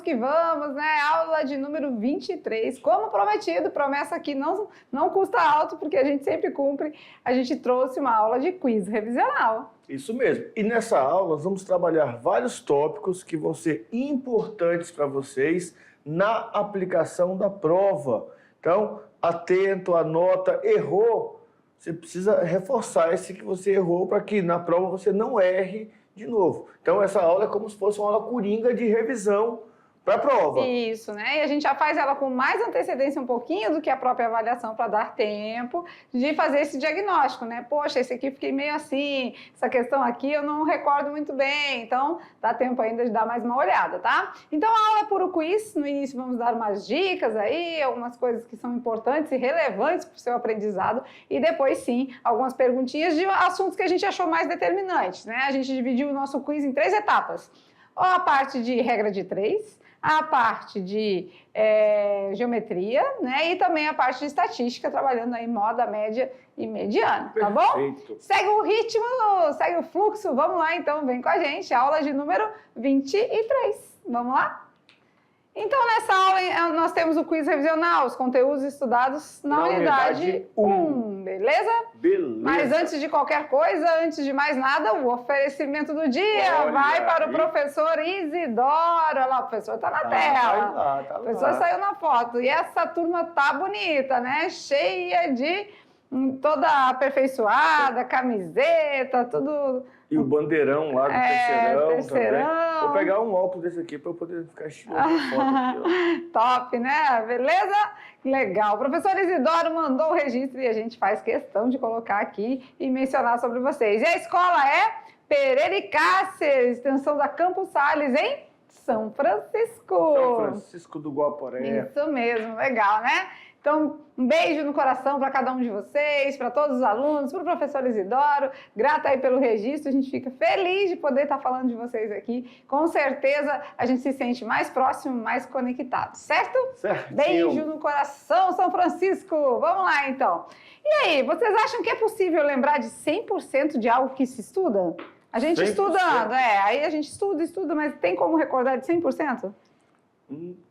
que vamos, né? Aula de número 23. Como prometido, promessa que não custa alto, porque a gente sempre cumpre. A gente trouxe uma aula de quiz revisional. Isso mesmo. E nessa aula nós vamos trabalhar vários tópicos que vão ser importantes para vocês na aplicação da prova. Então, atento, anota, errou. Você precisa reforçar esse que você errou para que na prova você não erre de novo. Então, essa aula é como se fosse uma aula coringa de revisão para a prova. Isso, né? E a gente já faz ela com mais antecedência um pouquinho do que a própria avaliação para dar tempo de fazer esse diagnóstico, né? Poxa, esse aqui fiquei meio assim, essa questão aqui eu não recordo muito bem, então dá tempo ainda de dar mais uma olhada, tá? Então a aula é puro quiz, no início vamos dar umas dicas aí, algumas coisas que são importantes e relevantes para o seu aprendizado e depois sim, algumas perguntinhas de assuntos que a gente achou mais determinantes, né? A gente dividiu o nosso quiz em 3 etapas. Ou a parte de regra de 3, a parte de geometria, né? E também a parte de estatística, trabalhando aí moda, média e mediana, tá bom? Perfeito. Segue o ritmo, segue o fluxo, vamos lá então, vem com a gente, aula de número 23, vamos lá? Então, nessa aula, nós temos o quiz revisional, os conteúdos estudados na unidade 1, beleza? Beleza. Mas antes de qualquer coisa, antes de mais nada, o oferecimento do dia vai para o professor Isidoro. Olha lá, o professor está na tela. Tá o professor saiu na foto. E essa turma tá bonita, né? Cheia de toda aperfeiçoada, camiseta, tudo... E o bandeirão lá do terceirão também. Vou pegar um óculos desse aqui para eu poder ficar estirando a foto aqui, ó. Top, né? Beleza? Legal. O professor Isidoro mandou o registro e a gente faz questão de colocar aqui e mencionar sobre vocês. E a escola é Pereira e Cáceres, extensão da Campos Sales, em São Francisco. São Francisco do Guaporé. Isso mesmo, legal, né? Então, um beijo no coração para cada um de vocês, para todos os alunos, para o professor Isidoro. Grata aí pelo registro, a gente fica feliz de poder estar falando de vocês aqui. Com certeza, a gente se sente mais próximo, mais conectado, certo? Certinho. Beijo no coração, São Francisco. Vamos lá, então. E aí, vocês acham que é possível lembrar de 100% de algo que se estuda? A gente 100%. estudando, aí a gente estuda, mas tem como recordar de 100%?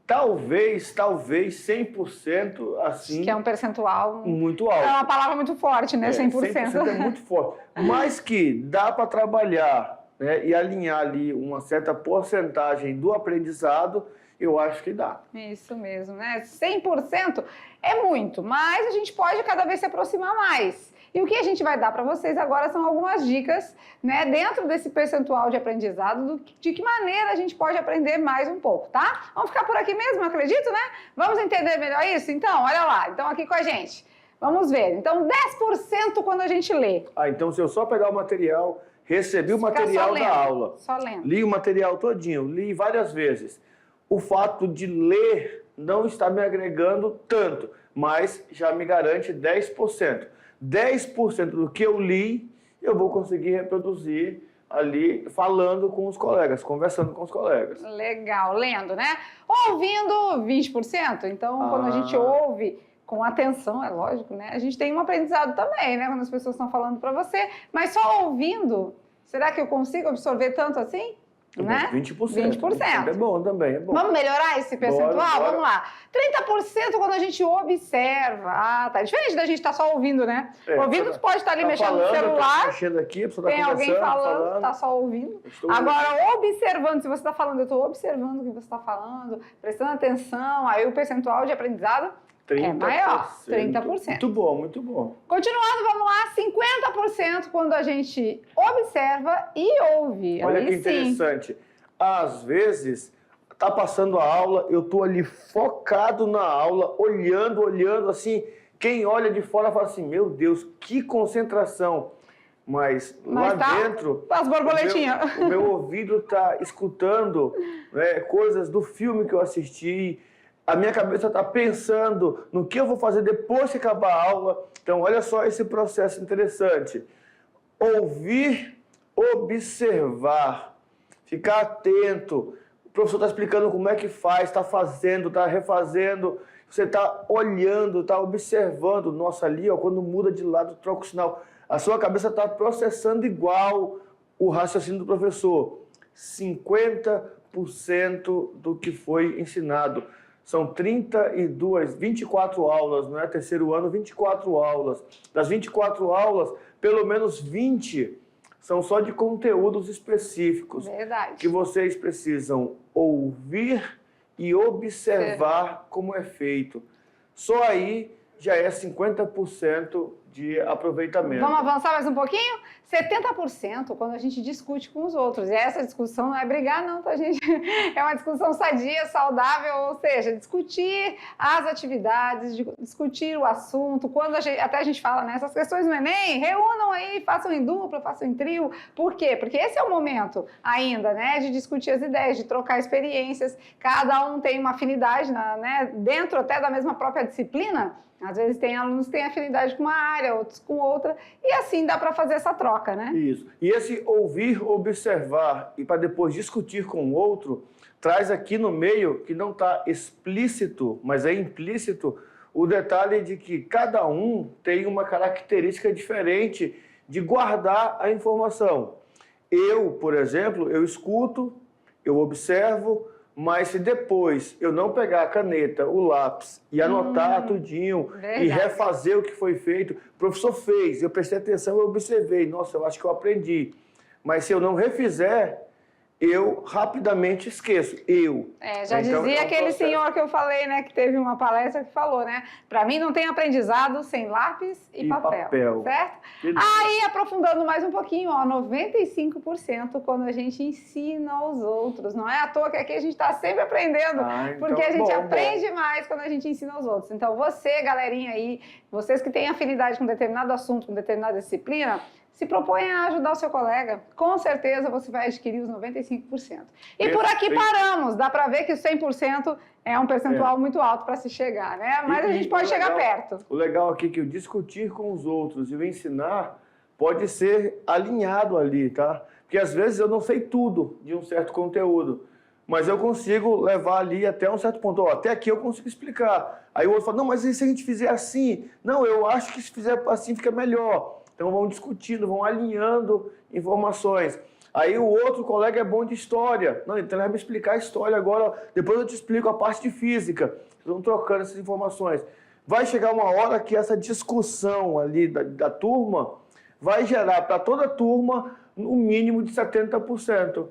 Talvez 100% assim. Acho que é um percentual muito alto. É uma palavra muito forte, né? 100%. 100% é muito forte. Mas que dá para trabalhar, né, e alinhar ali uma certa porcentagem do aprendizado, eu acho que dá. Isso mesmo, né? 100% é muito, mas a gente pode cada vez se aproximar mais. E o que a gente vai dar para vocês agora são algumas dicas, né, dentro desse percentual de aprendizado, de que maneira a gente pode aprender mais um pouco, tá? Vamos ficar por aqui mesmo, acredito, né? Vamos entender melhor isso? Então, olha lá, então aqui com a gente. Vamos ver. Então, 10% quando a gente lê. Então se eu só pegar o material, recebi o material da aula, só lendo. Li o material todinho, li várias vezes. O fato de ler não está me agregando tanto, mas já me garante 10%. 10% do que eu li, eu vou conseguir reproduzir ali, falando com os colegas, conversando com os colegas. Legal, lendo, né? Ouvindo, 20%. Então, quando a gente ouve com atenção, é lógico, né? A gente tem um aprendizado também, né? Quando as pessoas estão falando para você. Mas só ouvindo, será que eu consigo absorver tanto assim? Né? 20%. 20%. É bom também, é bom. Vamos melhorar esse percentual? Bora. Vamos lá. 30% quando a gente observa. Tá diferente da gente estar só ouvindo, né? Ouvindo, tu pode estar ali mexendo no celular. Mexendo aqui, a pessoa tem alguém falando, tá só ouvindo. Agora, observando, se você está falando, eu estou observando o que você está falando, prestando atenção, aí o percentual de aprendizado 30%. é maior, 30%. Muito bom, muito bom. Continuando, vamos lá, 50% quando a gente observa e ouve. Olha aí que interessante. Às vezes, tá passando a aula, eu tô ali focado na aula, olhando assim, quem olha de fora fala assim, meu Deus, que concentração. Mas lá dentro, as borboletinhas. O meu ouvido tá escutando, né, coisas do filme que eu assisti. A minha cabeça está pensando no que eu vou fazer depois que acabar a aula. Então, olha só esse processo interessante. Ouvir, observar, ficar atento. O professor está explicando como é que faz, está fazendo, está refazendo. Você está olhando, está observando. Nossa, ali, ó, quando muda de lado, troca o sinal. A sua cabeça está processando igual o raciocínio do professor. 50% 50% do que foi ensinado. São 24 aulas, não é? Terceiro ano, 24 aulas. Das 24 aulas, pelo menos 20 são só de conteúdos específicos. Verdade. Que vocês precisam ouvir e observar como é feito. Só aí já é 50% de aproveitamento. Vamos avançar mais um pouquinho? 70% quando a gente discute com os outros. E essa discussão não é brigar, não, tá, gente? É uma discussão sadia, saudável, ou seja, discutir as atividades, discutir o assunto. Quando até a gente fala nessas questões no Enem, reúnam aí, façam em dupla, façam em trio. Por quê? Porque esse é o momento ainda, né, de discutir as ideias, de trocar experiências. Cada um tem uma afinidade, né, dentro até da mesma própria disciplina. Às vezes tem alunos que têm afinidade com uma área, outros com outra, e assim dá para fazer essa troca, né? Isso. E esse ouvir, observar e para depois discutir com o outro, traz aqui no meio, que não está explícito, mas é implícito, o detalhe de que cada um tem uma característica diferente de guardar a informação. Eu, por exemplo, eu escuto, eu observo, mas se depois eu não pegar a caneta, o lápis e anotar tudinho e refazer o que foi feito, o professor fez, eu prestei atenção, eu observei, nossa, eu acho que eu aprendi. Mas se eu não refizer, eu rapidamente esqueço. Já então, dizia aquele senhor que eu falei, né, que teve uma palestra que falou, né, para mim não tem aprendizado sem lápis e papel, certo? Aí, aprofundando mais um pouquinho, ó, 95% quando a gente ensina aos outros. Não é à toa que aqui a gente está sempre aprendendo, então, porque a gente aprende mais quando a gente ensina aos outros. Então, você, galerinha aí, vocês que têm afinidade com determinado assunto, com determinada disciplina, se propõe a ajudar o seu colega, com certeza você vai adquirir os 95%. E por aqui paramos, dá para ver que o 100% é um percentual muito alto para se chegar, né? Mas a gente pode chegar perto. O legal aqui é que o discutir com os outros e o ensinar pode ser alinhado ali, tá? Porque às vezes eu não sei tudo de um certo conteúdo, mas eu consigo levar ali até um certo ponto. Ó, até aqui eu consigo explicar. Aí o outro fala, não, mas e se a gente fizer assim? Não, eu acho que se fizer assim fica melhor. Então vão discutindo, vão alinhando informações. Aí o outro colega é bom de história. Não, então ele vai me explicar a história agora, depois eu te explico a parte de física. Vão trocando essas informações. Vai chegar uma hora que essa discussão ali da turma vai gerar para toda a turma um mínimo de 70%.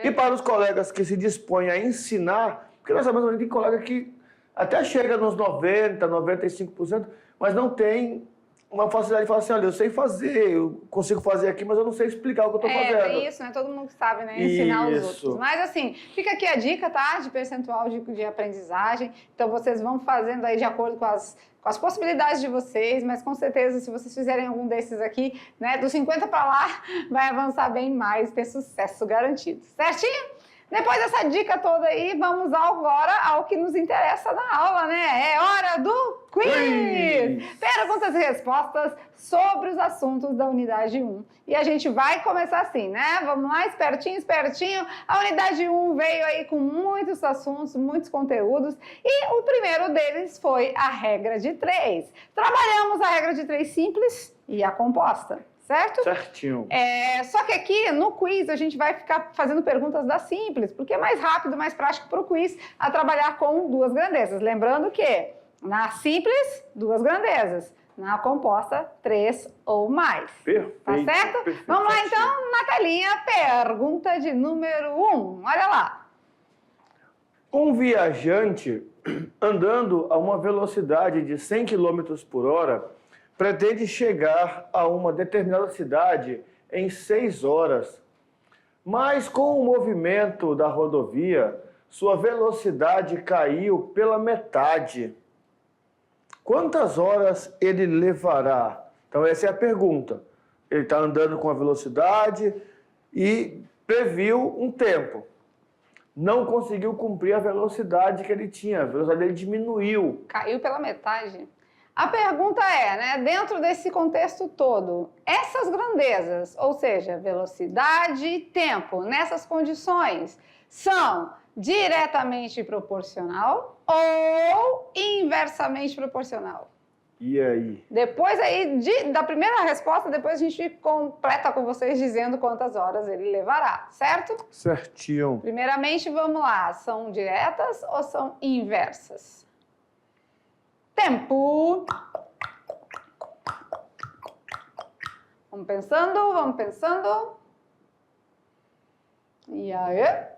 E para os colegas que se dispõem a ensinar, porque nós sabemos que tem colega que até chega nos 90%, 95%, mas não tem uma facilidade de falar assim, olha, eu sei fazer, eu consigo fazer aqui, mas eu não sei explicar o que eu estou fazendo. É isso, né? Todo mundo sabe, né? Ensinar os outros. Mas assim, fica aqui a dica, tá? De percentual de aprendizagem. Então vocês vão fazendo aí de acordo com as possibilidades de vocês, mas com certeza se vocês fizerem algum desses aqui, né? Dos 50 para lá, vai avançar bem mais, ter sucesso garantido. Certinho? Depois dessa dica toda aí, vamos agora ao que nos interessa na aula, né? É hora do quiz! Perguntas e respostas sobre os assuntos da unidade 1. E a gente vai começar assim, né? Vamos lá, espertinho, espertinho. A unidade 1 veio aí com muitos assuntos, muitos conteúdos. E o primeiro deles foi a regra de 3. Trabalhamos a regra de 3 simples e a composta. Certo? Certinho. Só que aqui no quiz a gente vai ficar fazendo perguntas da simples, porque é mais rápido, mais prático para o quiz a trabalhar com 2 grandezas. Lembrando que na simples, 2 grandezas. Na composta, 3 ou mais. Perfeito. Tá certo? Perfeito, vamos lá então, na telinha, pergunta de número 1. Olha lá. Um viajante andando a uma velocidade de 100 km por hora pretende chegar a uma determinada cidade em 6 horas. Mas com o movimento da rodovia, sua velocidade caiu pela metade. Quantas horas ele levará? Então essa é a pergunta. Ele está andando com a velocidade e previu um tempo. Não conseguiu cumprir a velocidade que ele tinha, a velocidade dele diminuiu. Caiu pela metade. A pergunta é, né, dentro desse contexto todo, essas grandezas, ou seja, velocidade e tempo, nessas condições, são diretamente proporcional ou inversamente proporcional? E aí? Depois aí, da primeira resposta, depois a gente completa com vocês dizendo quantas horas ele levará, certo? Certinho. Primeiramente, vamos lá. São diretas ou são inversas? Tempo. Vamos pensando, vamos pensando. E aí?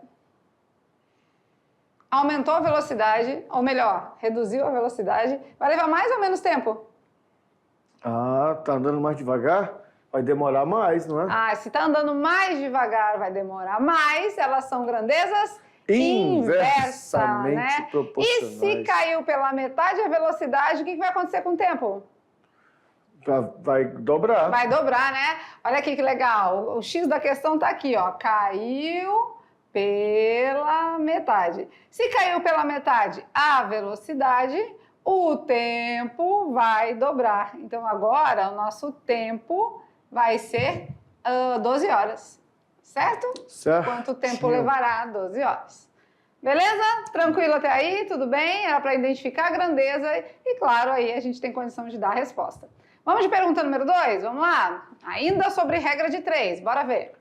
Aumentou a velocidade, ou melhor, reduziu a velocidade. Vai levar mais ou menos tempo? Ah, tá andando mais devagar? Vai demorar mais, não é? Ah, se tá andando mais devagar, vai demorar mais. Elas são grandezas Inversamente né? E proporcionais. se caiu pela metade a velocidade, o que vai acontecer com o tempo? Vai dobrar. Vai dobrar, né? Olha aqui que legal. O X da questão tá aqui, ó. Caiu pela metade. Se caiu pela metade a velocidade, o tempo vai dobrar. Então, agora, o nosso tempo vai ser 12 horas, certo? Certo. Quanto tempo levará? 12 horas. Beleza? Tranquilo até aí? Tudo bem? Era para identificar a grandeza e, claro, aí a gente tem condição de dar a resposta. Vamos de pergunta número 2? Vamos lá? Ainda sobre regra de 3, bora ver.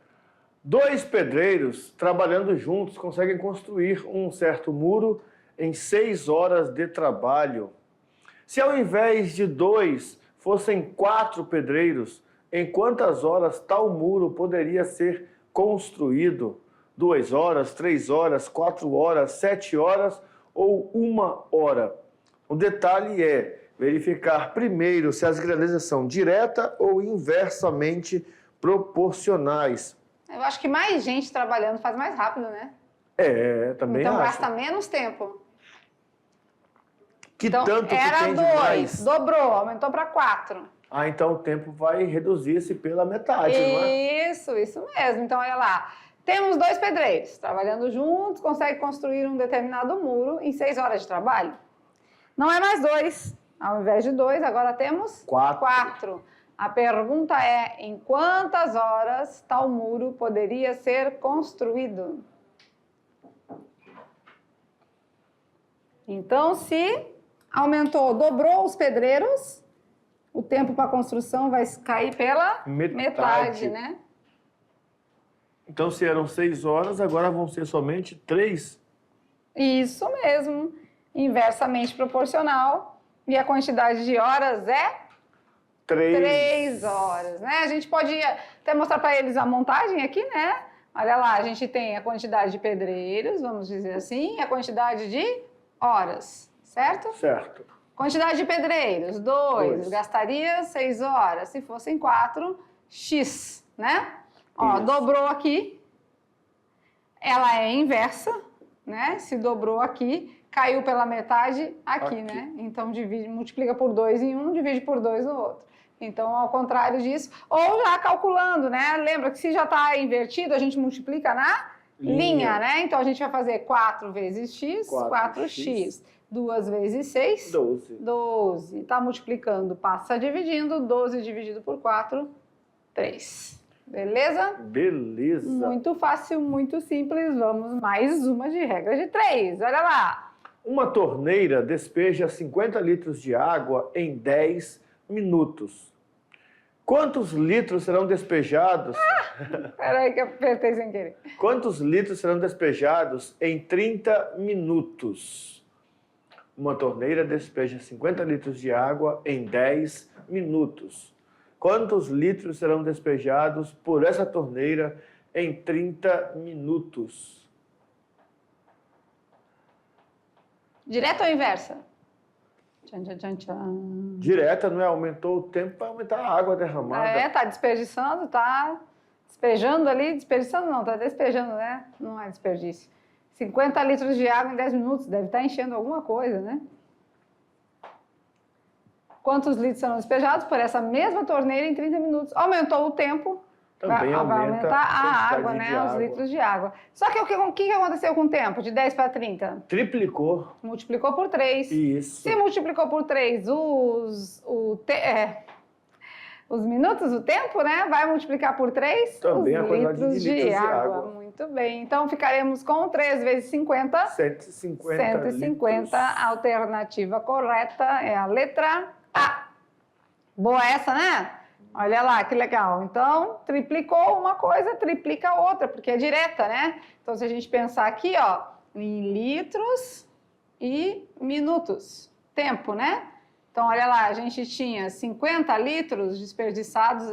2 pedreiros trabalhando juntos conseguem construir um certo muro em 6 horas de trabalho. Se ao invés de 2 fossem 4 pedreiros, em quantas horas tal muro poderia ser construído? 2 horas, 3 horas, 4 horas, 7 horas ou 1 hora? O detalhe é verificar primeiro se as grandezas são direta ou inversamente proporcionais. Eu acho que mais gente trabalhando faz mais rápido, né? Também então acho. gasta menos tempo. Que então, tanto era que tem 2, demais? dobrou, aumentou para 4. Ah, então o tempo vai reduzir-se pela metade, não é? Isso mesmo. Então, olha lá. Temos 2 pedreiros trabalhando juntos, conseguem construir um determinado muro em 6 horas de trabalho. Não é mais 2. Ao invés de 2, agora temos 4. A pergunta é, em quantas horas tal muro poderia ser construído? Então, se aumentou, dobrou os pedreiros, o tempo para a construção vai cair pela metade, né? Então, se eram 6 horas, agora vão ser somente 3? Isso mesmo, inversamente proporcional. E a quantidade de horas é? 3 horas, né? A gente pode até mostrar para eles a montagem aqui, né? Olha lá, a gente tem a quantidade de pedreiros, vamos dizer assim, e a quantidade de horas, certo? Certo. Quantidade de pedreiros, 2. Gastaria 6 horas. Se fossem 4, X, né? Ó, isso. Dobrou aqui. Ela é inversa, né? Se dobrou aqui, caiu pela metade aqui, né? Então, multiplica por 2 em um, divide por 2 no outro. Então, ao contrário disso, ou já calculando, né? Lembra que se já está invertido, a gente multiplica na linha, né? Então, a gente vai fazer 4 vezes x, 4x. 2 vezes 6, 12. Está multiplicando, passa dividindo, 12 dividido por 4, 3. Beleza? Beleza. Muito fácil, muito simples. Vamos mais uma de regra de 3. Olha lá. Uma torneira despeja 50 litros de água em 10 minutos. Quantos litros serão despejados? Peraí que eu apertei sem querer. Quantos litros serão despejados em 30 minutos? Uma torneira despeja 50 litros de água em 10 minutos. Quantos litros serão despejados por essa torneira em 30 minutos? Direta ou inversa? Tchan, tchan, tchan, tchan. Direta, não é? Aumentou o tempo para aumentar a água derramada. Tá desperdiçando, tá despejando ali. Desperdiçando não, tá despejando, né? Não é desperdício. 50 litros de água em 10 minutos, deve estar enchendo alguma coisa, né? Quantos litros serão despejados por essa mesma torneira em 30 minutos? Aumentou o tempo, também vai aumentar a água, né? Os litros de água. Só que o que aconteceu com o tempo, de 10 para 30? Triplicou. Multiplicou por 3. Isso. Se multiplicou por 3 os minutos, o tempo, né? Vai multiplicar por 3 também os a quantidade litros de água. Muito bem. Então, ficaremos com 3 vezes 50. 150 litros. A alternativa correta é a letra A. Boa essa, né? Olha lá, que legal. Então, triplicou uma coisa, triplica a outra, porque é direta, né? Então, se a gente pensar aqui, ó, em litros e minutos, tempo, né? Então, olha lá, a gente tinha 50 litros despejados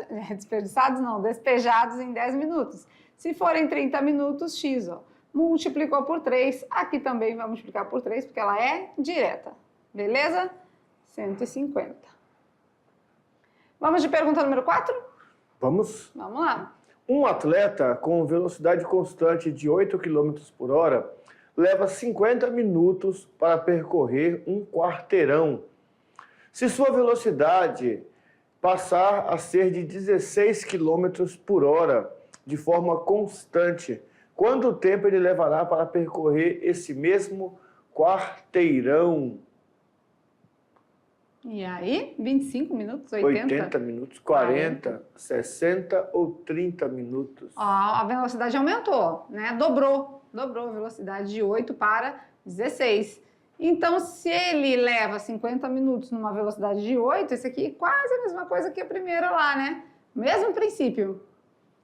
em 10 minutos. Se forem 30 minutos, X, ó, multiplicou por 3. Aqui também vai multiplicar por 3, porque ela é direta. Beleza? 150. Vamos de pergunta número 4? Vamos? Vamos lá. Um atleta com velocidade constante de 8 km por hora leva 50 minutos para percorrer um quarteirão. Se sua velocidade passar a ser de 16 km por hora de forma constante, quanto tempo ele levará para percorrer esse mesmo quarteirão? E aí, 25 minutos, 80? 80 minutos, 40, 60 ou 30 minutos? Ó, a velocidade aumentou, né? Dobrou a velocidade de 8 para 16. Então, se ele leva 50 minutos numa velocidade de 8, esse aqui é quase a mesma coisa que a primeira lá, né? Mesmo princípio.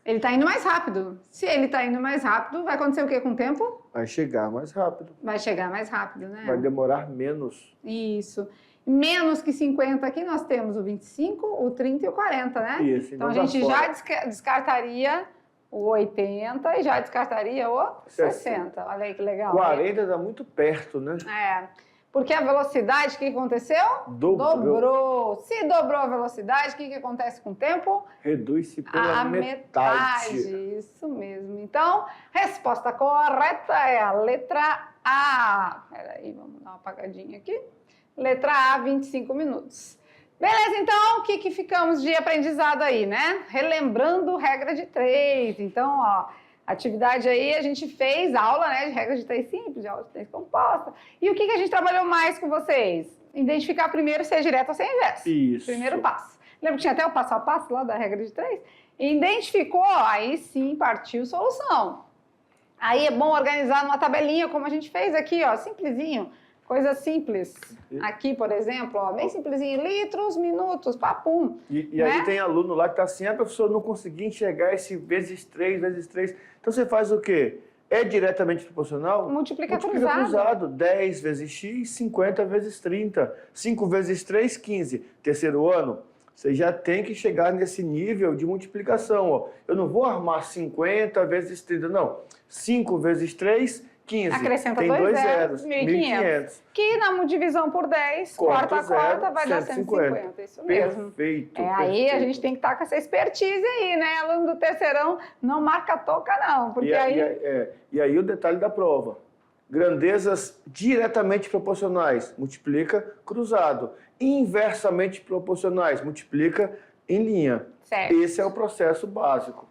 Ele está indo mais rápido. Se ele está indo mais rápido, vai acontecer o que com o tempo? Vai chegar mais rápido. Vai chegar mais rápido, né? Vai demorar menos. Isso. Menos que 50 aqui, nós temos o 25, o 30 e o 40, né? Isso, então, a gente já descartaria o 80 e já descartaria o 60. Olha aí que legal. 40 está muito perto, né? É. Porque a velocidade, o que aconteceu? Dobrou. Se dobrou a velocidade, o que acontece com o tempo? Reduz-se pela metade. Isso mesmo. Então, resposta correta é a letra A. Peraí, vamos dar uma apagadinha aqui. Letra A, 25 minutos. Beleza, então, o que ficamos de aprendizado aí, né? Relembrando regra de 3. Então, ó, atividade aí, a gente fez aula, né, de regra de 3 simples, de aula de 3 composta. E o que a gente trabalhou mais com vocês? Identificar primeiro se é direto ou se é inverso. Isso. Primeiro passo. Lembra que tinha até o passo a passo lá da regra de 3? Identificou, aí sim partiu solução. Aí é bom organizar numa tabelinha, como a gente fez aqui, ó, simplesinho. Coisa simples. Aqui, por exemplo, ó, bem simplesinho, litros, minutos, papum. E né? aí tem aluno lá que está assim, a professora não conseguia enxergar esse vezes 3, vezes 3. Então você faz o quê? É diretamente proporcional? Multiplica cruzado. 10 vezes x, 50 vezes 30. 5 vezes 3, 15. Terceiro ano, você já tem que chegar nesse nível de multiplicação. Ó. Eu não vou armar 50 vezes 30, não. 5 vezes 3, 15. Acrescenta tem 2 zeros, 1.500. Que na divisão por 10, corta a quarta, vai dar 150. Isso mesmo. Perfeito. Aí a gente tem que estar com essa expertise aí, né? Aluno do terceirão, não marca toca não, porque E aí o detalhe da prova. Grandezas diretamente proporcionais, multiplica cruzado. Inversamente proporcionais, multiplica em linha. Certo. Esse é o processo básico.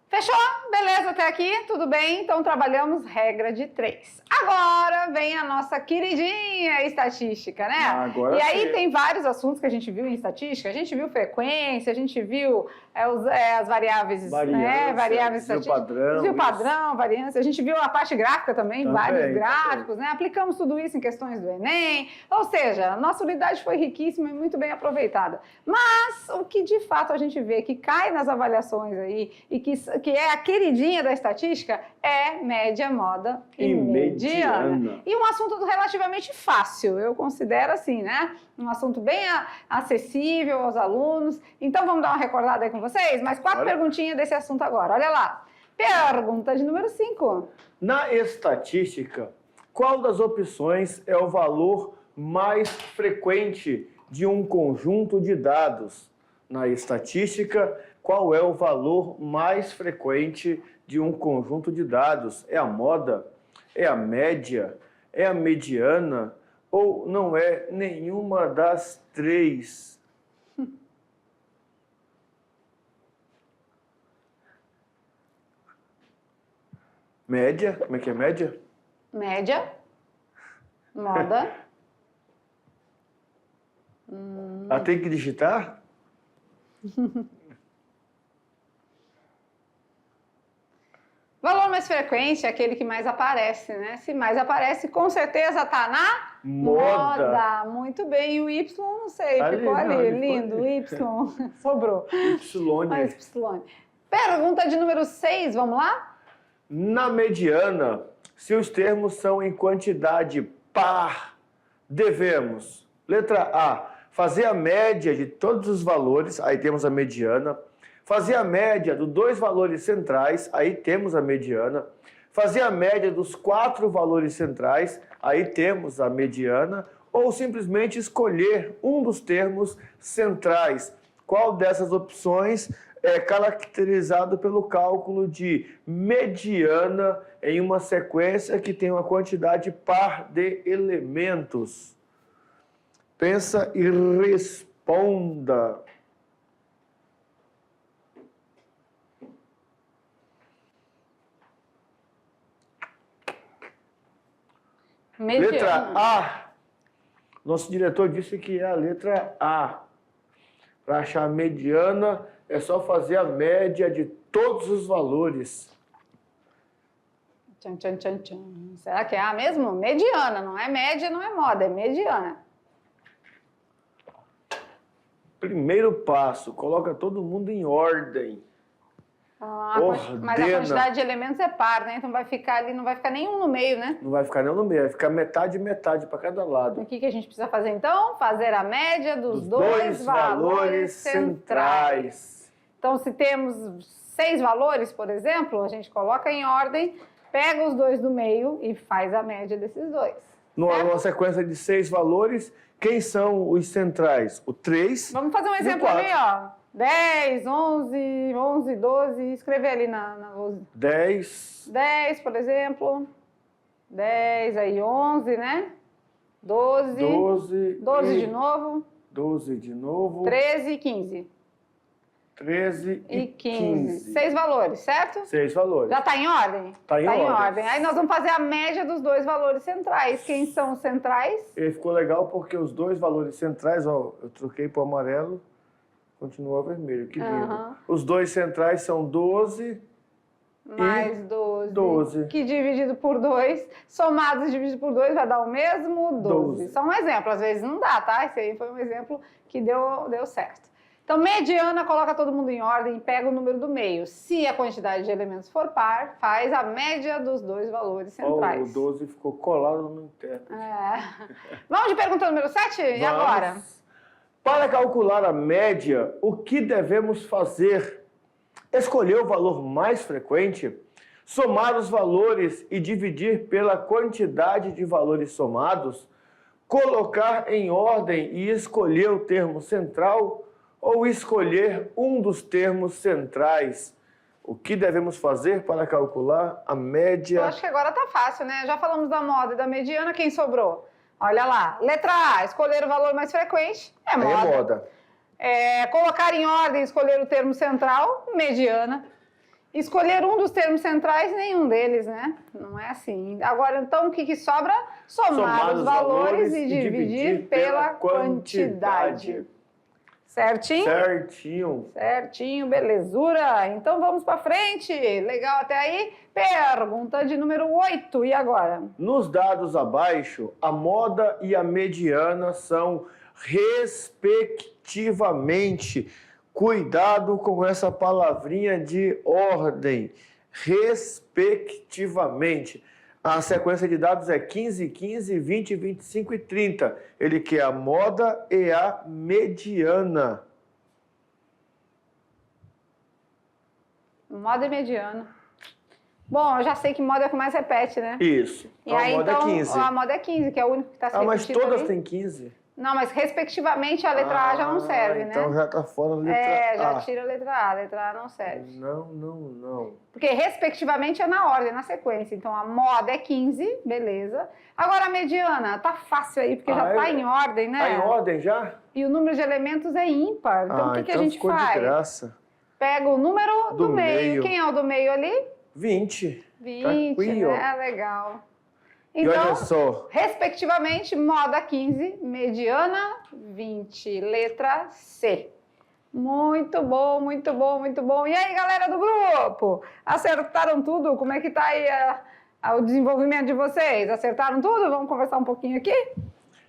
Fechou? Beleza até aqui? Tudo bem? Então trabalhamos regra de 3. Agora vem a nossa queridinha estatística, né? Agora e aí sim. tem vários assuntos que a gente viu em estatística. A gente viu frequência, a gente viu as variáveis, né? Variáveis estatísticas. Desvio padrão, variância. A gente viu a parte gráfica também, vários gráficos, né? Aplicamos tudo isso em questões do Enem. Ou seja, a nossa unidade foi riquíssima e muito bem aproveitada. Mas o que de fato a gente vê que cai nas avaliações aí e que é a queridinha da estatística é média, moda e mediana. E um assunto relativamente fácil, eu considero assim, né? Um assunto bem acessível aos alunos. Então vamos dar uma recordada aí com vocês? Mais 4 perguntinhas desse assunto agora. Olha lá. Pergunta de número 5. Na estatística, qual das opções é o valor mais frequente de um conjunto de dados? Na estatística, qual é o valor mais frequente de um conjunto de dados? É a moda? É a média? É a mediana? Ou não é nenhuma das 3? Média? Como é que é média? Média. Moda. Ela tem que digitar? Valor mais frequente é aquele que mais aparece, né? Se mais aparece, com certeza tá na moda. Muito bem. E o Y, não sei, ficou ali. Lindo. O Y sobrou. Y. Pergunta de número 6, vamos lá? Na mediana, se os termos são em quantidade par, devemos, letra A, fazer a média de todos os valores, aí temos a mediana. Fazer a média dos 2 valores centrais, aí temos a mediana. Fazer a média dos 4 valores centrais, aí temos a mediana. Ou simplesmente escolher um dos termos centrais. Qual dessas opções é caracterizado pelo cálculo de mediana em uma sequência que tem uma quantidade par de elementos? Pensa e responda. Mediana. Letra A. Nosso diretor disse que é a letra A. Para achar a mediana, é só fazer a média de todos os valores. Tchan, tchan, tchan, tchan. Será que é A mesmo? Mediana, não é média, não é moda, é mediana. Primeiro passo, coloca todo mundo em ordem. Mas a quantidade de elementos é par, né? Então vai ficar ali, não vai ficar nenhum no meio, né? Não vai ficar nenhum no meio, vai ficar metade para cada lado. O que a gente precisa fazer então? Fazer a média dos 2 valores centrais. Então, se temos 6 valores, por exemplo, a gente coloca em ordem, pega os 2 do meio e faz a média desses 2. Numa sequência de 6 valores, quem são os centrais? O 3. Vamos fazer um exemplo ali, ó. 10, 11, 11, 12, escrever ali na lousa. 10. 10, por exemplo. 10, aí 11, né? 12. 12 de novo. 12 de novo. 13 e 15. 13 e 15. 6 valores, certo? 6 valores. Já está em ordem? Está em ordem. Aí nós vamos fazer a média dos 2 valores centrais. Quem são os centrais? Ele ficou legal porque os 2 valores centrais, ó, eu troquei para o amarelo, continua vermelho, que lindo. Os 2 centrais são 12 mais 12. Que dividido por 2, somados e dividido por 2 vai dar o mesmo 12. Só um exemplo, às vezes não dá, tá? Esse aí foi um exemplo que deu certo. Então, mediana, coloca todo mundo em ordem e pega o número do meio. Se a quantidade de elementos for par, faz a média dos 2 valores centrais. O 12 ficou colado no intérprete. Vamos de pergunta número 7? E agora? Para calcular a média, o que devemos fazer? Escolher o valor mais frequente, somar os valores e dividir pela quantidade de valores somados, colocar em ordem e escolher o termo central, ou escolher um dos termos centrais. O que devemos fazer para calcular a média? Eu acho que agora tá fácil, né? Já falamos da moda e da mediana, quem sobrou? Olha lá, letra A, escolher o valor mais frequente, é moda. Colocar em ordem, escolher o termo central, mediana. Escolher um dos termos centrais, nenhum deles, né? Não é assim. Agora, então, o que sobra? Somar os valores e dividir pela quantidade. Certinho? Certinho, belezura. Então vamos para frente. Legal até aí? Pergunta de número 8. E agora? Nos dados abaixo, a moda e a mediana são respectivamente. Cuidado com essa palavrinha de ordem. Respectivamente. A sequência de dados é 15, 15, 20, 25 e 30. Ele quer a moda e a mediana. Moda e mediana. Bom, eu já sei que moda é o que mais repete, né? Isso. Então, a moda é 15. A moda é 15, que é o único que está se repetindo. Mas todas têm 15. Não, mas respectivamente a letra A já não serve, né? Então já está fora a letra A. Já tira a letra A. A letra A não serve. Não. Porque respectivamente é na ordem, na sequência. Então a moda é 15, beleza. Agora a mediana, tá fácil aí, porque já tá em ordem, né? Tá em ordem já? E o número de elementos é ímpar. Então o que a gente ficou faz? De graça. Pega o número do meio. Quem é o do meio ali? 20. 20, tá aqui, né? Legal. Então, e olha só. Respectivamente, moda 15, mediana 20, letra C. Muito bom, muito bom, muito bom. E aí, galera do grupo? Acertaram tudo? Como é que tá aí o desenvolvimento de vocês? Acertaram tudo? Vamos conversar um pouquinho aqui?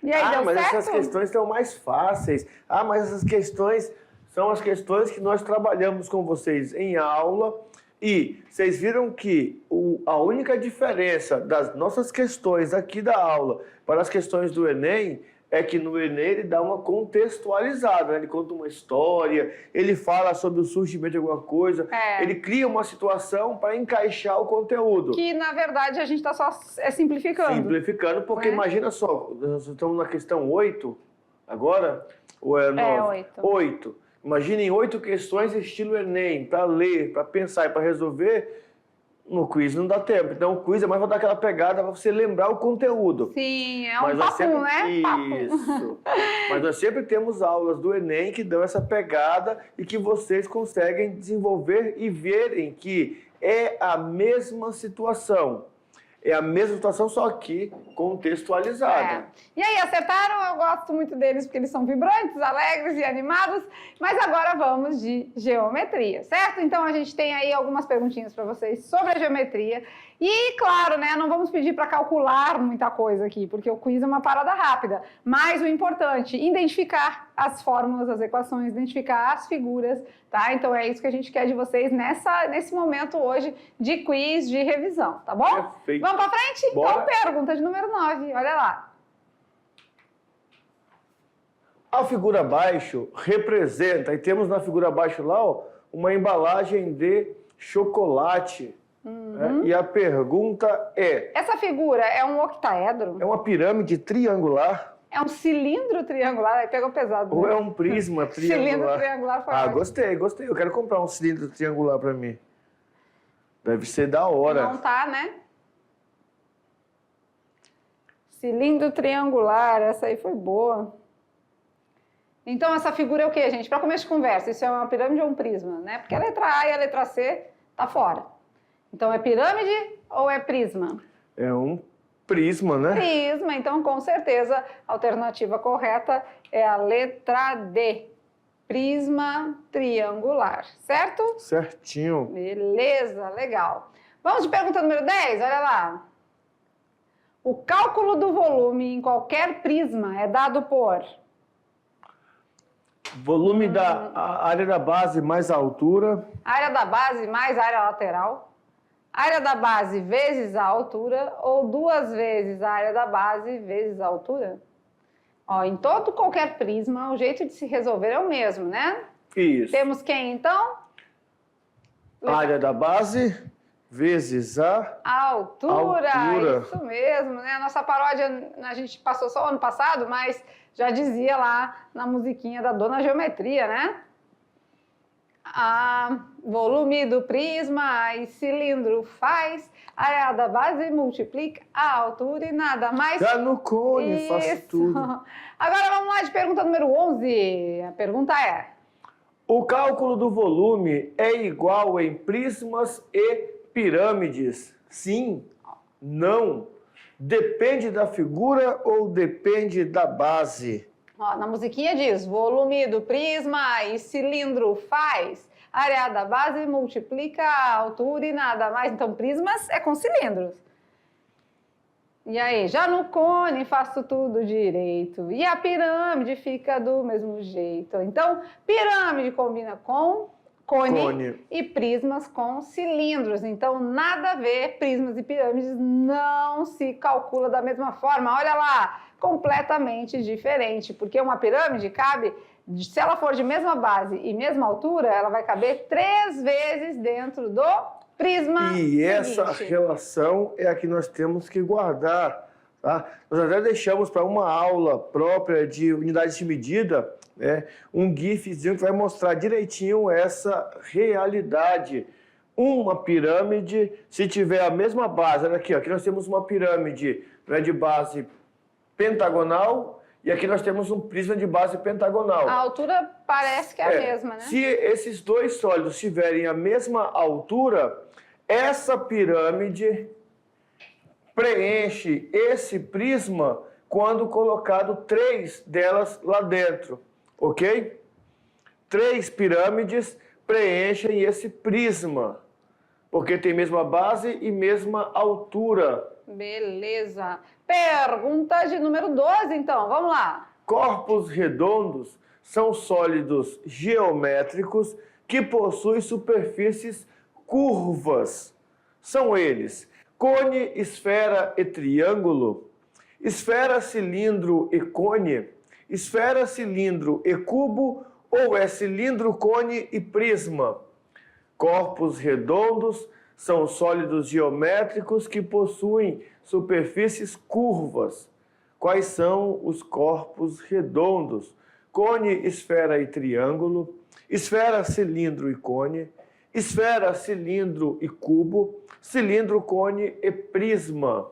E aí, deu mas certo? essas questões são mais fáceis. Mas essas questões são as questões que nós trabalhamos com vocês em aula. E vocês viram que a única diferença das nossas questões aqui da aula para as questões do Enem é que no Enem ele dá uma contextualizada, né? Ele conta uma história, ele fala sobre o surgimento de alguma coisa, ele cria uma situação para encaixar o conteúdo. Que, na verdade, a gente está só simplificando. Simplificando, porque imagina só, nós estamos na questão 8 agora, ou é 9? 8. Imaginem 8 questões estilo Enem, para ler, para pensar e para resolver. No quiz não dá tempo. Então, o quiz é mais para dar aquela pegada para você lembrar o conteúdo. Sim, é um papo, né? Isso. Mas nós sempre temos aulas do Enem que dão essa pegada e que vocês conseguem desenvolver e verem que é a mesma situação. É a mesma situação, só que contextualizada. E aí, acertaram? Eu gosto muito deles porque eles são vibrantes, alegres e animados. Mas agora vamos de geometria, certo? Então, a gente tem aí algumas perguntinhas para vocês sobre a geometria. E, claro, né, não vamos pedir para calcular muita coisa aqui, porque o quiz é uma parada rápida. Mas o importante, identificar as fórmulas, as equações, identificar as figuras, tá? Então, é isso que a gente quer de vocês nesse momento hoje de quiz, de revisão, tá bom? Perfeito. Vamos para frente? Bora. Então, pergunta de número 9, olha lá. A figura abaixo representa, e temos na figura abaixo lá, ó, uma embalagem de chocolate. E a pergunta é... Essa figura é um octaedro? É uma pirâmide triangular? É um cilindro triangular? Aí pegou pesado. Ou né? é um prisma triangular? Cilindro triangular foi ótimo. Gostei. Eu quero comprar um cilindro triangular para mim. Deve ser da hora. Não tá, né? Cilindro triangular, essa aí foi boa. Então, essa figura é o quê, gente? Para começo de conversa, isso é uma pirâmide ou um prisma, né? Porque a letra A e a letra C tá fora. Então, é pirâmide ou é prisma? É um prisma, né? Prisma, então, com certeza, a alternativa correta é a letra D. Prisma triangular, certo? Certinho. Beleza, legal. Vamos de pergunta número 10, olha lá. O cálculo do volume em qualquer prisma é dado por... Volume da área da base mais a altura. Área da base mais área lateral. Área da base vezes a altura ou 2 vezes a área da base vezes a altura. Ó, em qualquer prisma, o jeito de se resolver é o mesmo, né? Isso. Temos quem, então? Área da base vezes a altura. altura. Isso mesmo, né? A nossa paródia a gente passou só ano passado, mas já dizia lá na musiquinha da Dona Geometria, né? Volume do prisma e cilindro faz, área da base multiplica a altura e nada mais. Já no cone faço tudo. Agora vamos lá de pergunta número 11. A pergunta é... O cálculo do volume é igual em prismas e pirâmides? Sim, não. Depende da figura ou depende da base? Ó, na musiquinha diz, volume do prisma e cilindro faz, área da base multiplica a altura e nada mais. Então, prismas é com cilindros. E aí, já no cone faço tudo direito. E a pirâmide fica do mesmo jeito. Então, pirâmide combina com cone e prismas com cilindros. Então, nada a ver, prismas e pirâmides não se calcula da mesma forma. Olha lá, completamente diferente, porque uma pirâmide cabe, se ela for de mesma base e mesma altura, ela vai caber 3 vezes dentro do prisma. E essa relação é a que nós temos que guardar, tá? Nós até deixamos para uma aula própria de unidades de medida, né, um gifzinho que vai mostrar direitinho essa realidade. Uma pirâmide, se tiver a mesma base, olha aqui, ó, aqui nós temos uma pirâmide, né, de base pentagonal e aqui nós temos um prisma de base pentagonal. A altura parece que é a mesma, né? Se esses dois sólidos tiverem a mesma altura, essa pirâmide preenche esse prisma quando colocado 3 delas lá dentro, ok? 3 pirâmides preenchem esse prisma, porque tem mesma base e mesma altura. Beleza. Pergunta de número 12, então. Vamos lá. Corpos redondos são sólidos geométricos que possuem superfícies curvas. São eles: cone, esfera e triângulo, esfera, cilindro e cone, esfera, cilindro e cubo, ou é cilindro, cone e prisma. Corpos redondos são sólidos geométricos que possuem superfícies curvas. Quais são os corpos redondos? Cone, esfera e triângulo, esfera, cilindro e cone, esfera, cilindro e cubo, cilindro, cone e prisma.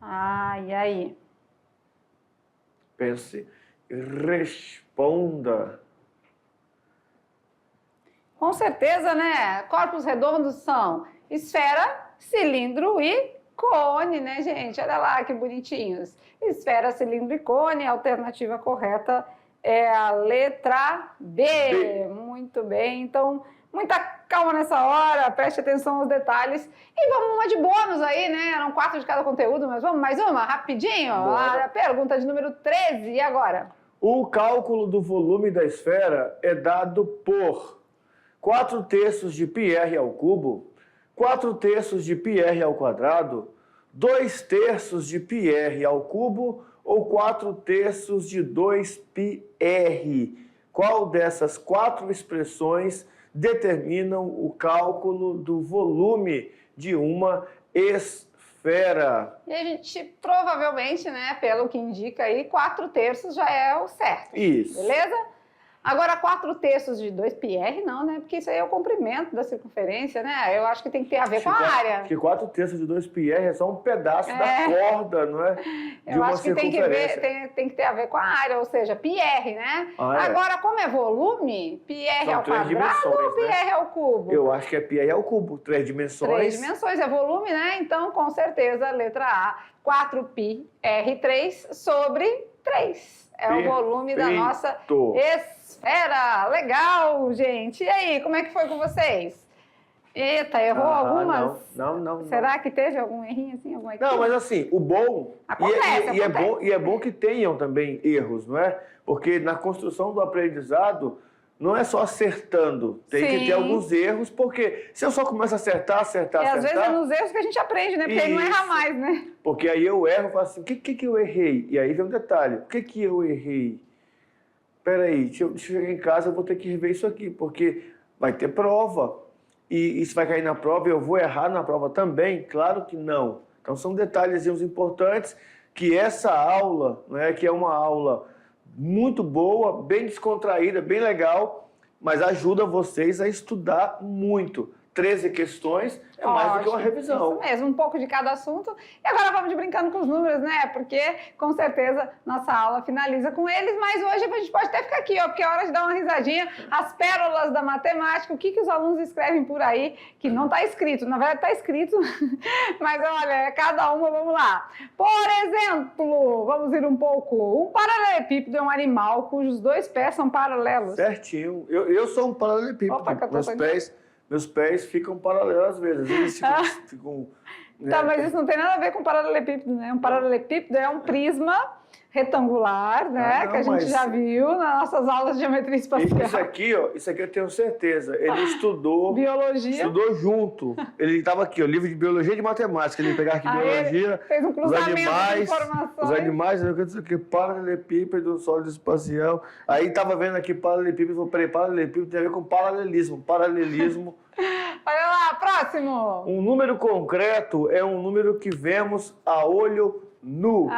E aí? Pense e responda. Com certeza, né? Corpos redondos são esfera, cilindro e cone, né, gente? Olha lá que bonitinhos. Esfera, cilindro e cone. A alternativa correta é a letra B. Muito bem. Então, muita calma nessa hora, preste atenção aos detalhes. E vamos uma de bônus aí, né? Eram 4 de cada conteúdo, mas vamos mais uma, rapidinho. A pergunta de número 13, e agora? O cálculo do volume da esfera é dado por 4/3 de πr ao cubo, 4/3 de πr ao quadrado, 2/3 de πr ao cubo ou 4/3 de 2πr. Qual dessas 4 expressões determinam o cálculo do volume de uma esfera? E a gente provavelmente, né, pelo que indica aí, 4/3 já é o certo. Isso. Beleza? Agora, 4/3 de 2πr não, né? Porque isso aí é o comprimento da circunferência, né? Eu acho que tem que ter a ver com a área. Porque 4/3 de 2πr é só um pedaço da corda, não é? De Eu uma acho que tem que ter a ver com a área, ou seja, πr, né? Agora, como é volume, πr ao quadrado ou πr ao cubo? Eu acho que é πr ao cubo, 3 dimensões. 3 dimensões é volume, né? Então, com certeza, letra A, 4πr3 sobre 3. É o volume da nossa esfera. Legal, gente. E aí, como é que foi com vocês? Eita, errou algumas? Não. Será que teve algum errinho assim? Não, mas assim, o bom... Acontece. É bom que tenham também erros, não é? Porque na construção do aprendizado, não é só acertando. Tem que ter alguns erros, porque se eu só começo a acertar... E às vezes é nos erros que a gente aprende, né? Porque aí não erra mais, né? Porque aí eu erro e falo assim, o que eu errei? E aí vem um detalhe, o que eu errei? Peraí, deixa eu chegar em casa, eu vou ter que rever isso aqui, porque vai ter prova. E isso vai cair na prova e eu vou errar na prova também? Claro que não. Então são detalhezinhos importantes que essa aula, né, que é uma aula muito boa, bem descontraída, bem legal, mas ajuda vocês a estudar muito. 13 questões é mais do que uma revisão. Isso mesmo, um pouco de cada assunto. E agora vamos de brincando com os números, né? Porque, com certeza, nossa aula finaliza com eles, mas hoje a gente pode até ficar aqui, ó, porque é hora de dar uma risadinha. As pérolas da matemática, o que os alunos escrevem por aí, que não está escrito. Na verdade, está escrito, mas olha, é cada uma, vamos lá. Por exemplo, vamos ir um pouco. Um paralelepípedo é um animal cujos 2 pés são paralelos. Certinho. Eu sou um paralelepípedo. Opa, Meus pés ficam paralelos às vezes. Eles ficam Tá, mas isso não tem nada a ver com paralelepípedo, né? Um paralelepípedo é um prisma retangular, né? Que a gente já viu nas nossas aulas de geometria espacial. Isso aqui eu tenho certeza. Ele estudou... Biologia. Estudou junto. Ele estava aqui, ó, livro de biologia e de matemática. Ele pegava aqui biologia, fez um cruzamento de informações. Os animais, eu quero dizer que paralelepípedo, sólido espacial. Aí estava vendo aqui paralelepípedo, paralelepípedo tem a ver com paralelismo. Olha lá, próximo. Um número concreto é um número que vemos a olho nu.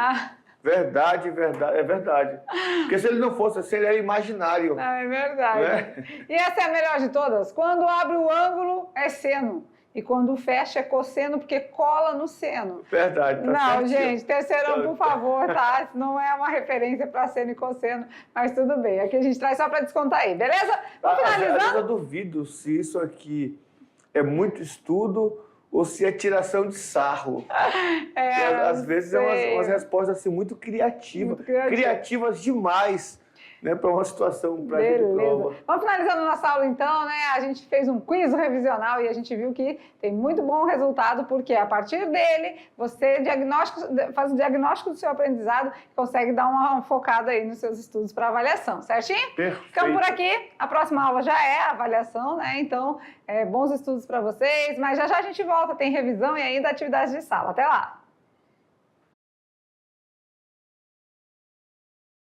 Verdade, é verdade. Porque se ele não fosse assim, ele era imaginário. Não, é verdade. Né? E essa é a melhor de todas. Quando abre o ângulo, é seno. E quando fecha, é cosseno, porque cola no seno. Verdade. Tá não, certinho. gente, terceirão, por favor, tá? Isso não é uma referência para seno e cosseno, mas tudo bem. Aqui a gente traz só para descontar aí, beleza? Vamos finalizando? Às vezes eu duvido se isso aqui é muito estudo ou se é tiração de sarro. Às vezes é umas respostas assim, muito criativas. Criativas demais. Né, para uma situação para a prova. Vamos finalizando nossa aula então, né? A gente fez um quiz revisional e a gente viu que tem muito bom resultado, porque a partir dele você faz o diagnóstico do seu aprendizado e consegue dar uma focada aí nos seus estudos para avaliação, certinho? Perfeito. Ficamos por aqui, a próxima aula já é a avaliação, né? Então, bons estudos para vocês, mas já já a gente volta, tem revisão e ainda atividades de sala. Até lá!